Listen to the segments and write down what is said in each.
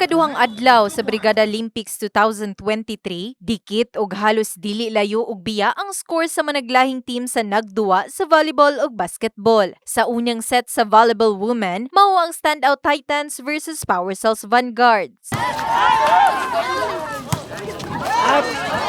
ikaduhang adlaw sa Brigada Olympics 2023, dikit og halos dili layo og biya ang score sa managlahing team sa nagduwa sa volleyball ug basketball. Sa unang set sa volleyball women, mao ang Standout Titans versus Power Cells Vanguards.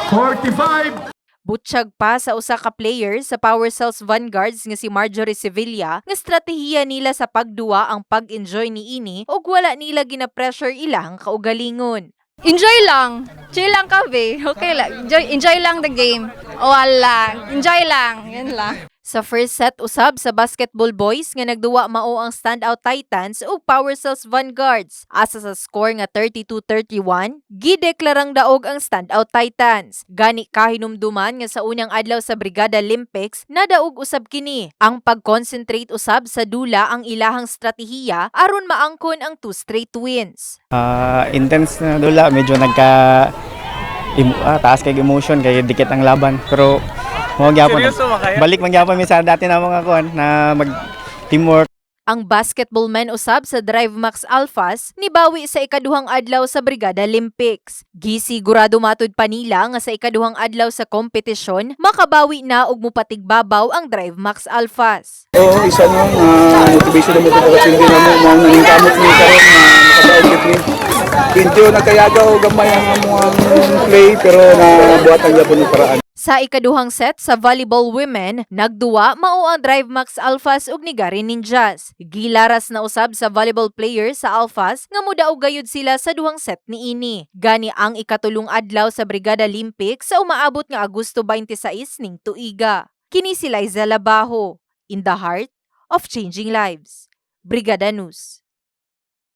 45. Butsyag pa sa usa ka player sa Power Cells Vanguards nga si Marjorie Sevilla nga estratehiya nila sa pagduwa ang pag-enjoy niini ug wala nila gina-pressure ilang kaugalingon. Enjoy lang. Chill lang kami. Okay lang. Enjoy lang the game. O wala. Enjoy lang. Yan lang. Sa first set usab sa basketball boys nga nagduwa mao ang Standout Titans ug Power Cells Vanguards. Asa sa score nga 32-31, gideklarang daog ang Standout Titans. Gani kahinumduman nga sa unang adlaw sa Brigada Olympics, nadaog usab kini. Ang pag-concentrate usab sa dula ang ilahang stratehiya aron maangkon ang 2 straight wins. Intense na dula, medyo taas kay emotion kay dikit ang laban, pero balik magyapon mi sa dati na mga kuan na mag teamwork. Ang basketball men usab sa Drive Max Alphas nibawi sa ikaduhang adlaw sa Brigada Olympics. Gisigurado matud pa nila nga sa ikaduhang adlaw sa kompetisyon makabawi na og mupatigbabaw ang Drive Max Alphas. Isa nung motivation na motivation din mo mga naningkamot ni karon na makabaog kit Pinto nagkayagaw gamay ang amuang play pero nabuhatan gyapon ng paraan. Sa ikaduhang set sa volleyball women, nagduwa mao ang Drive Max Alphas ug Nigari Ninjas. Gilaras na usab sa volleyball players sa Alphas nga mudaog gayud sila sa duhang set niini. Gani ang ikatulong adlaw sa Brigada Olympics sa umaabot nga Agosto 26 ning tuiga. Kini si Liza Labajo, in the heart of changing lives. Brigada News.